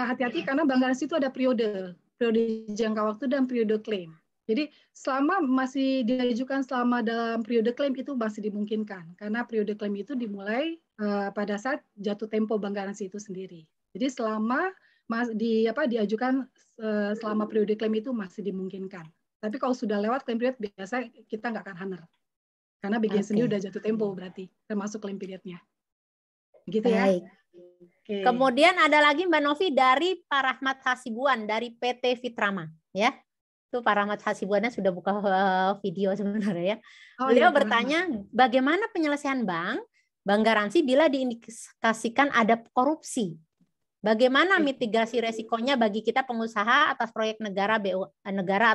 Hati-hati karena bank garansi itu ada periode jangka waktu dan periode klaim. Jadi selama masih diajukan selama dalam periode klaim itu masih dimungkinkan karena periode klaim itu dimulai pada saat jatuh tempo bank garansi itu sendiri. Jadi selama diajukan selama periode klaim itu masih dimungkinkan. Tapi kalau sudah lewat claim period, biasa kita nggak akan honor. Karena BG sendiri udah jatuh tempo berarti, termasuk claim periodnya. Gitu ya. Baik. Kemudian ada lagi Mbak Novi dari Pak Rahmat Hasibuan dari PT Fitrama. Ya, itu Pak Rahmat Hasibuannya sudah buka video sebenarnya ya. Beliau bertanya, bagaimana penyelesaian bank garansi bila diindikasikan ada korupsi? Bagaimana mitigasi resikonya bagi kita pengusaha atas proyek negara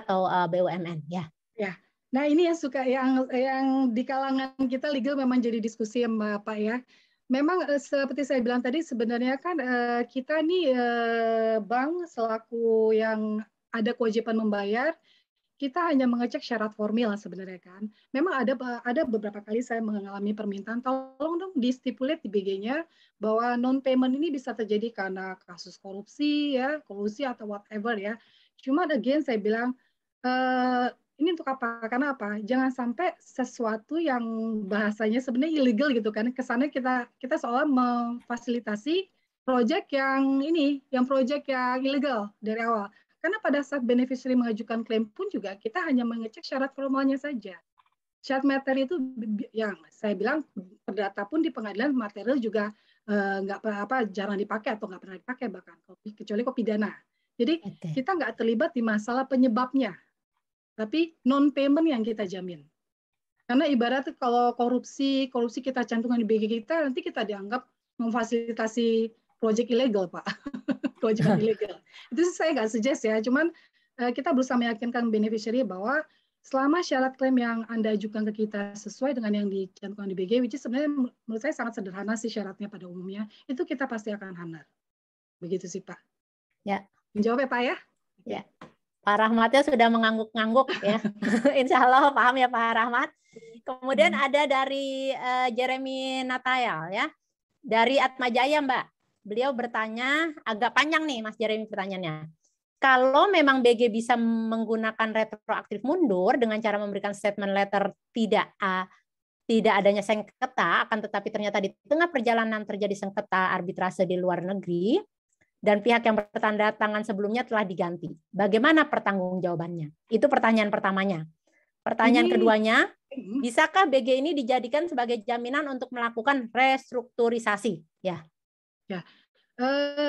atau BUMN ya? Ya. Nah, ini yang di kalangan kita legal memang jadi diskusi ya Pak ya. Memang seperti saya bilang tadi sebenarnya kan kita nih bank selaku yang ada kewajiban membayar, kita hanya mengecek syarat formil sebenarnya kan. Memang ada beberapa kali saya mengalami permintaan, tolong dong di-stipulate di BG-nya bahwa non-payment ini bisa terjadi karena kasus korupsi, ya, kolusi atau whatever ya. Cuma again saya bilang, ini untuk apa? Karena apa? Jangan sampai sesuatu yang bahasanya sebenarnya illegal gitu kan. Kesannya kita seolah memfasilitasi proyek yang proyek yang ilegal dari awal. Karena pada saat beneficiary mengajukan klaim pun juga kita hanya mengecek syarat formalnya saja. Syarat materi itu yang saya bilang perdata pun di pengadilan material juga jarang dipakai atau nggak pernah dipakai bahkan kecuali kok pidana. Jadi kita nggak terlibat di masalah penyebabnya, tapi non payment yang kita jamin. Karena ibarat kalau korupsi kita cantumkan di BG kita, nanti kita dianggap memfasilitasi proyek ilegal, Pak. Kewajiban ilegal. Itu saya nggak suggest ya, cuman kita berusaha meyakinkan beneficiary bahwa selama syarat klaim yang Anda ajukan ke kita sesuai dengan yang dicantumkan di BG, which is sebenarnya menurut saya sangat sederhana sih syaratnya pada umumnya, itu kita pasti akan honor. Begitu sih Pak. Ya. Menjawab ya Pak ya? Ya. Pak Rahmatnya sudah mengangguk-ngangguk ya. Insya Allah paham ya Pak Rahmat. Kemudian ada dari Jeremy Natayal ya, dari Atmajaya Mbak. Beliau bertanya, agak panjang nih Mas Jeremy pertanyaannya. Kalau memang BG bisa menggunakan retroaktif mundur dengan cara memberikan statement letter tidak adanya sengketa, akan tetapi ternyata di tengah perjalanan terjadi sengketa arbitrase di luar negeri, dan pihak yang bertanda tangan sebelumnya telah diganti. Bagaimana pertanggungjawabannya? Itu pertanyaan pertamanya. Pertanyaan keduanya, bisakah BG ini dijadikan sebagai jaminan untuk melakukan restrukturisasi? Ya. Ya,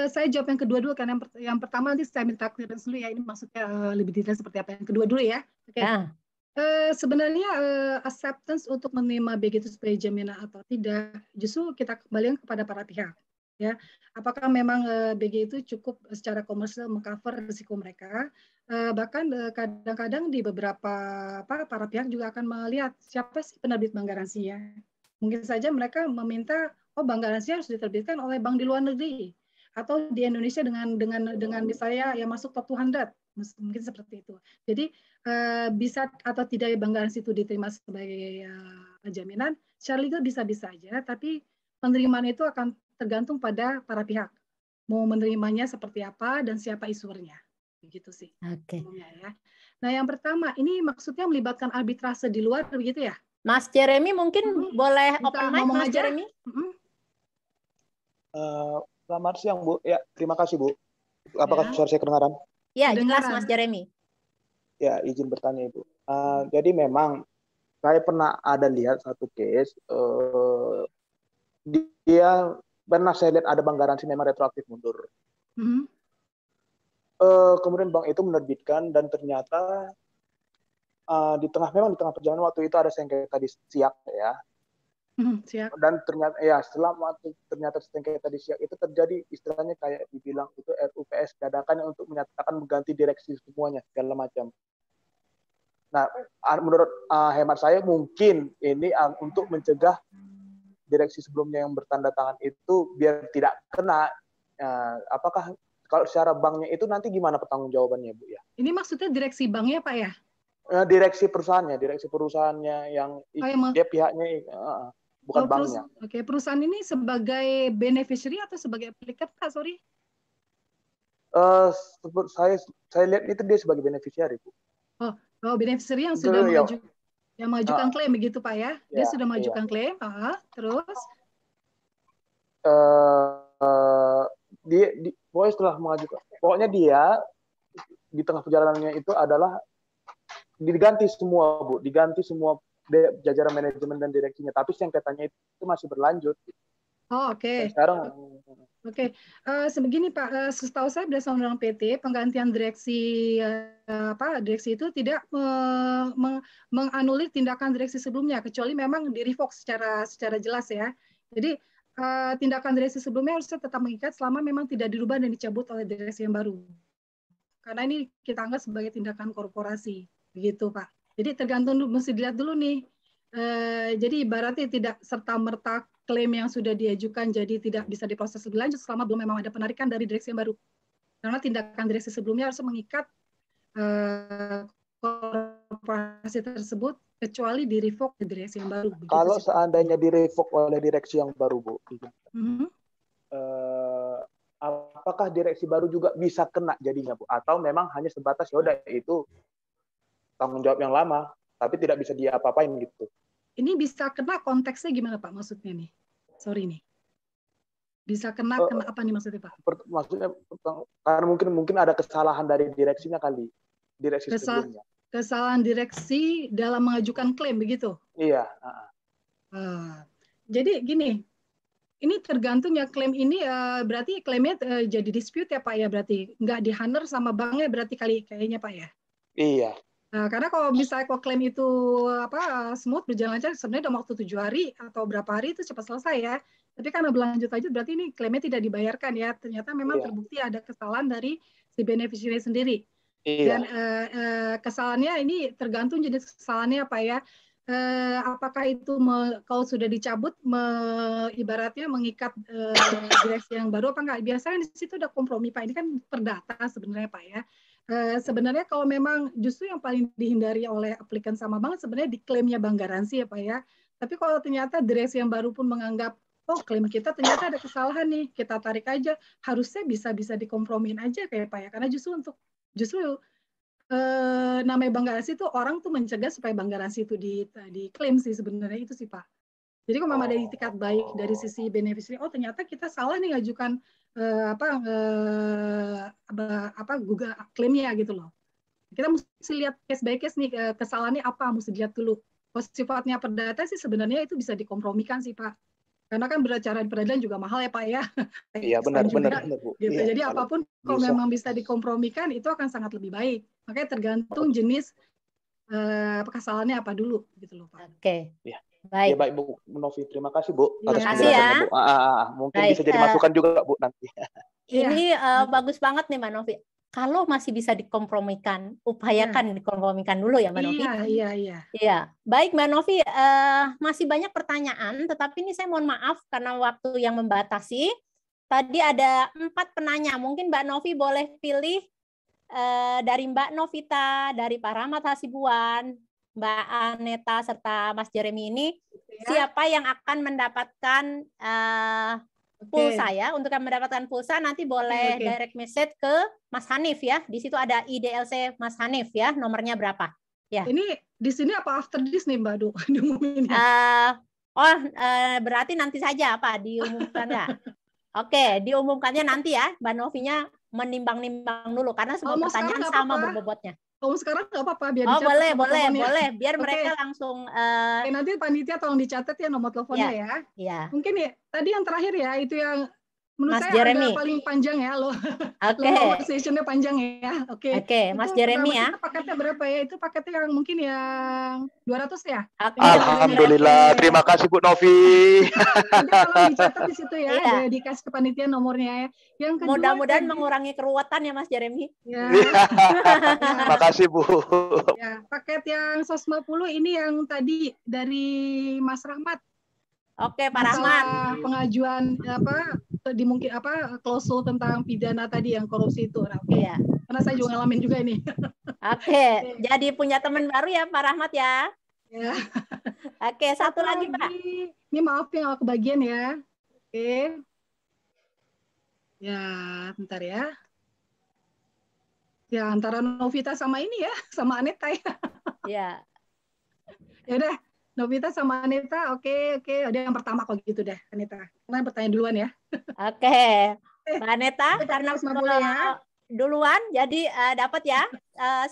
saya jawab yang kedua dulu karena yang pertama nanti saya minta clearance dulu ya, ini maksudnya lebih detail seperti apa. Yang kedua dulu ya. Oke. Ya. Sebenarnya acceptance untuk menerima BG itu sebagai jaminan atau tidak, justru kita kembalikan kepada para pihak. Ya, apakah memang BG itu cukup secara komersial mengcover risiko mereka? Bahkan kadang-kadang di beberapa para pihak juga akan melihat siapa sih penerbit bank garansinya. Mungkin saja mereka meminta bank garansi harus diterbitkan oleh bank di luar negeri atau di Indonesia dengan misalnya yang masuk top 200, mungkin seperti itu. Jadi bisa atau tidak bank garansi itu diterima sebagai jaminan, secara legal bisa-bisa aja, tapi penerimaan itu akan tergantung pada para pihak mau menerimanya seperti apa dan siapa issuernya, begitu sih. Oke. Ya. Nah yang pertama ini maksudnya melibatkan arbitrase di luar, begitu ya? Mas Jeremy mungkin boleh open mic, Mas aja. Jeremy. Selamat siang Bu. Ya, terima kasih Bu. Apakah suara saya kedengaran? Ya, jelas Mas Jeremy. Ya, izin bertanya Ibu. Jadi memang saya pernah ada lihat satu case, dia pernah saya lihat ada bank garansi memang retroaktif mundur. Kemudian bank itu menerbitkan dan ternyata di tengah perjalanan waktu itu ada sengketa di Siak ya. Siap. Dan ternyata sengketa di Siak itu terjadi istilahnya kayak dibilang itu RUPS dadakan untuk menyatakan mengganti direksi semuanya segala macam. Nah, menurut hemat saya mungkin ini untuk mencegah direksi sebelumnya yang bertanda tangan itu biar tidak kena. Apakah kalau secara banknya itu nanti gimana pertanggungjawabannya Bu ya? Ini maksudnya direksi banknya Pak ya? Direksi perusahaannya yang dia pihaknya bukan banknya. Oke, perusahaan ini sebagai beneficiary atau sebagai applicat Pak? Sorry. Saya lihat itu dia sebagai beneficiary Bu. Oh beneficiary yang sudah mengajukan klaim begitu Pak ya? Dia sudah mengajukan klaim. Terus? Pokoknya setelah mengajukan, pokoknya dia di tengah perjalanannya itu adalah diganti semua, Bu, diganti semua jajaran manajemen dan direksinya, tapi sengketanya itu masih berlanjut. Oh, oke. Dan sekarang Oke, sebegini Pak, setahu saya berdasarkan undang PT, penggantian direksi direksi itu tidak menganulir tindakan direksi sebelumnya, kecuali memang di revoke secara jelas ya. Jadi tindakan direksi sebelumnya harusnya tetap mengikat selama memang tidak dirubah dan dicabut oleh direksi yang baru. Karena ini kita anggap sebagai tindakan korporasi, begitu Pak. Jadi tergantung mesti dilihat dulu nih. Jadi ibaratnya tidak serta-merta klaim yang sudah diajukan jadi tidak bisa diproses lebih lanjut selama belum memang ada penarikan dari direksi yang baru. Karena tindakan direksi sebelumnya harus mengikat korporasi tersebut kecuali di revoke di direksi yang baru. Kalau seandainya di revoke oleh direksi yang baru, Bu, apakah direksi baru juga bisa kena jadinya, Bu? Atau memang hanya sebatas ya udah itu tanggung jawab yang lama, tapi tidak bisa diapa-apain gitu? Ini bisa kena konteksnya gimana Pak maksudnya nih? Sorry nih. Bisa kena apa nih maksudnya Pak? Maksudnya karena mungkin ada kesalahan dari direksinya kali, direksi sebelumnya. Kesalahan direksi dalam mengajukan klaim begitu? Iya. Jadi gini, ini tergantung ya klaim ini berarti klaimnya jadi dispute ya Pak ya, berarti nggak di-honor sama banknya berarti kayaknya Pak ya? Iya. Nah, karena kalau misalnya klaim itu smooth berjalan lancar, sebenarnya dalam waktu 7 hari atau berapa hari itu cepat selesai ya. Tapi karena berlanjut-lanjut berarti ini klaimnya tidak dibayarkan ya. Ternyata memang terbukti ada kesalahan dari si beneficiary sendiri. Dan kesalahannya ini tergantung jenis kesalahannya apa ya. Apakah itu kalau sudah dicabut ibaratnya mengikat direksi yang baru apa enggak? Biasanya di situ ada kompromi Pak. Ini kan perdata sebenarnya Pak ya. Sebenarnya kalau memang justru yang paling dihindari oleh aplikan sama bank sebenarnya di klaimnya bank garansi ya Pak ya. Tapi kalau ternyata direksi yang baru pun menganggap klaim kita ternyata ada kesalahan nih, kita tarik aja, harusnya bisa dikompromiin aja kayak Pak ya. Karena justru namanya bank garansi itu orang tuh mencegah supaya bank garansi itu diklaim sih sebenarnya itu sih Pak. Jadi kalau memang ada itikat baik dari sisi beneficiary, ternyata kita salah nih ngajukan gugah klaimnya gitu loh. Kita mesti lihat case by case nih kesalahannya apa, mesti lihat dulu. Kalau sifatnya perdata sih sebenarnya itu bisa dikompromikan sih Pak. Karena kan beracara di peradilan juga mahal ya Pak ya. Iya benar Bu. Gitu. Iya, jadi apapun kalau memang bisa dikompromikan itu akan sangat lebih baik. Makanya tergantung jenis kesalahannya apa dulu gitu loh Pak. Oke. Ya. Baik. Ya, baik Bu Novi, terima kasih Bu atas penjelasannya Bu. Mungkin baik, bisa jadi masukan juga Bu nanti. Ini bagus banget nih Mbak Novi. Kalau masih bisa dikompromikan, upayakan dikompromikan dulu ya Mbak Novi. Iya. Baik Mbak Novi, masih banyak pertanyaan, tetapi ini saya mohon maaf karena waktu yang membatasi. Tadi ada 4 penanya, mungkin Mbak Novi boleh pilih dari Mbak Novita, dari Pak Rahmat Hasibuan, Mbak Aneta serta Mas Jeremy ini siapa yang akan mendapatkan pulsa ya? Untuk yang mendapatkan pulsa nanti boleh direct message ke Mas Hanif ya. Di situ ada IDLC Mas Hanif ya. Nomornya berapa? Ya. Ini di sini apa after this nih Mbak Du? Berarti nanti saja apa diumumkan ya? Oke, diumumkannya nanti ya. Mbak Novinya menimbang-nimbang dulu karena semua pertanyaan sama berbobotnya. Kalau sekarang nggak apa-apa biar dicatat. Boleh. Biar mereka langsung. Nanti panitia tolong dicatat ya nomor teleponnya ya. Iya. Mungkin ya tadi yang terakhir ya itu yang menurut Mas saya Jeremy. Ada paling panjang ya loh. Oke. Sessionnya panjang ya. Oke. Mas Jeremy ya. Paketnya berapa ya? Itu paketnya yang mungkin yang 200 ya. Alhamdulillah. Terima kasih Bu Novi. Jadi tolong dicatat di situ ya. Iya. Dikasih ke panitia nomornya ya. Yang kedua, mudah-mudahan mengurangi keruwetan ya Mas Jeremy. Ya. Makasih Bu. Ya, paket yang 150 ini yang tadi dari Mas Rahmat. Oke, Pak Rahmat. Pengajuan klausul tentang pidana tadi yang korupsi itu. Nah, oke ya. Karena saya juga ngalamin juga ini. Oke. Jadi punya teman baru ya Pak Rahmat ya. Ya. Oke, satu lagi Pak. Ini maaf yang kebagian ya. Oke. Ya, bentar ya. Ya, antara Novita sama ini ya, sama Aneta ya. Ya. Ya udah. Novita sama Aneta, oke. Ada yang pertama kok gitu deh, Aneta. Karena bertanya duluan ya. Oke. Mbak Neta, karena duluan, jadi dapat ya.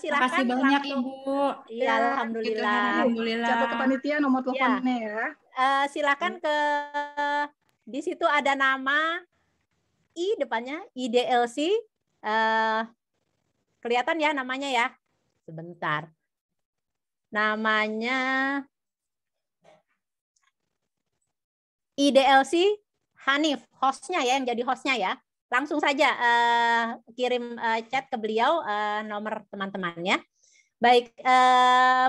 Silakan. Terima kasih banyak langsung. Ibu. Iya, alhamdulillah. Alhamdulillah. Catat ke panitia nomor teleponnya ya. Silakan ke di situ ada nama I depannya IDLC. Kelihatan ya namanya ya. Sebentar. Namanya IDLC Hanif, hostnya ya, yang jadi hostnya ya. Langsung saja kirim chat ke beliau nomor teman-temannya. Baik,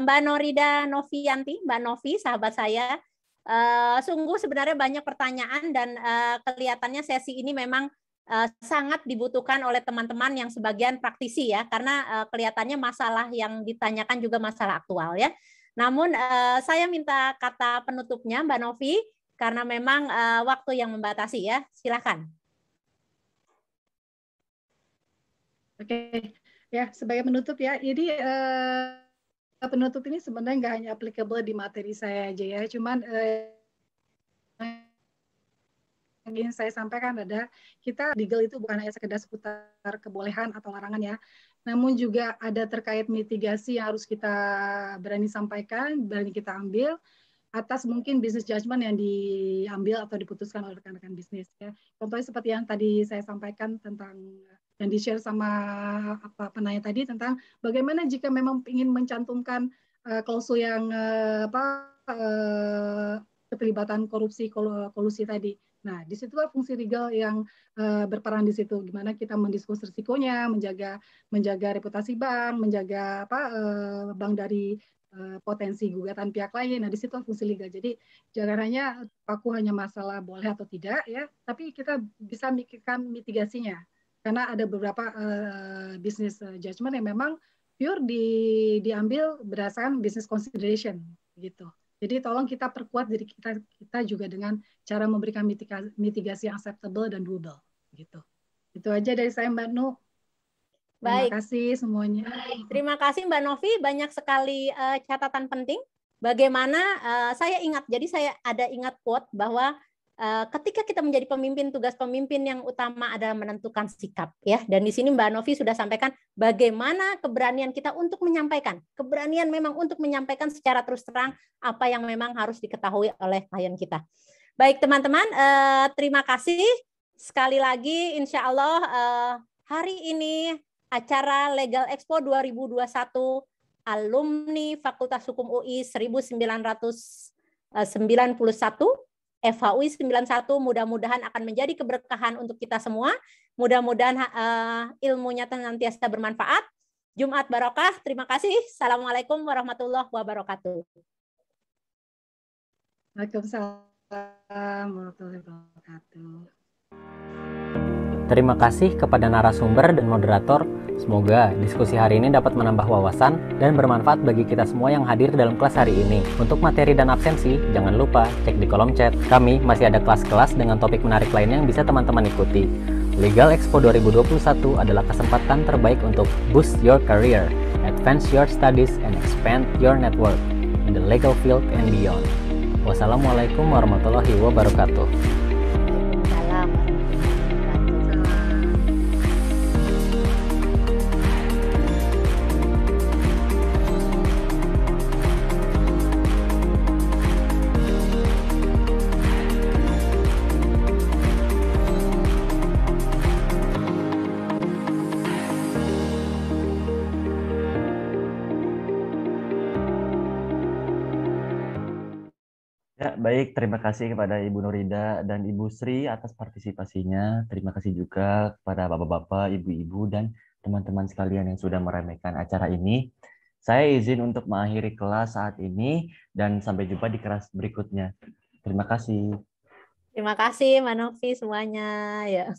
Mbak Norida Novianti, Mbak Novi, sahabat saya. Sungguh sebenarnya banyak pertanyaan dan kelihatannya sesi ini memang sangat dibutuhkan oleh teman-teman yang sebagian praktisi ya, karena kelihatannya masalah yang ditanyakan juga masalah aktual ya. Namun saya minta kata penutupnya Mbak Novi, karena memang waktu yang membatasi ya. Silakan. Oke, ya sebagai penutup ya. Jadi penutup ini sebenarnya nggak hanya applicable di materi saya aja ya. Cuman yang ingin saya sampaikan ada kita legal itu bukan hanya sekedar seputar kebolehan atau larangan ya, namun juga ada terkait mitigasi yang harus kita berani sampaikan, berani kita ambil atas mungkin business judgment yang diambil atau diputuskan oleh rekan-rekan bisnis ya. Contohnya seperti yang tadi saya sampaikan tentang yang di-share sama penanya tadi tentang bagaimana jika memang ingin mencantumkan klausul yang keterlibatan kolusi tadi. Nah, di situlah fungsi legal yang berperan di situ. Gimana kita mendiskus risikonya, menjaga reputasi bank, menjaga bank dari potensi gugatan pihak lain. Nah, di situ fungsi legal. Jadi jangan hanya paku hanya masalah boleh atau tidak ya, tapi kita bisa mikirkan mitigasinya. Karena ada beberapa business judgment yang memang pure diambil berdasarkan business consideration gitu. Jadi tolong kita perkuat diri kita juga dengan cara memberikan mitigasi yang acceptable dan doable gitu. Itu aja dari saya Mbak Nu. Terima kasih semuanya. Terima kasih Mbak Novi, banyak sekali catatan penting. Bagaimana saya ingat, jadi saya ada ingat quote bahwa ketika kita menjadi pemimpin, tugas pemimpin yang utama adalah menentukan sikap ya. Dan di sini Mbak Novi sudah sampaikan bagaimana keberanian kita untuk menyampaikan. Keberanian memang untuk menyampaikan secara terus terang apa yang memang harus diketahui oleh klien kita. Baik teman-teman, terima kasih. Sekali lagi insya Allah hari ini acara Legal Expo 2021 alumni Fakultas Hukum UI 1991 FHUI 91 mudah-mudahan akan menjadi keberkahan untuk kita semua. Mudah-mudahan ilmunya senantiasa bermanfaat. Jumat barokah. Terima kasih. Assalamualaikum warahmatullahi wabarakatuh. Waalaikumsalam warahmatullahi wabarakatuh. Terima kasih kepada narasumber dan moderator. Semoga diskusi hari ini dapat menambah wawasan dan bermanfaat bagi kita semua yang hadir dalam kelas hari ini. Untuk materi dan absensi, jangan lupa cek di kolom chat. Kami masih ada kelas-kelas dengan topik menarik lainnya yang bisa teman-teman ikuti. Legal Expo 2021 adalah kesempatan terbaik untuk boost your career, advance your studies, and expand your network in the legal field and beyond. Wassalamualaikum warahmatullahi wabarakatuh. Ya, baik. Terima kasih kepada Ibu Norida dan Ibu Sri atas partisipasinya. Terima kasih juga kepada bapak-bapak, ibu-ibu, dan teman-teman sekalian yang sudah meremehkan acara ini. Saya izin untuk mengakhiri kelas saat ini dan sampai jumpa di kelas berikutnya. Terima kasih. Terima kasih Mbak Novi semuanya. Ya.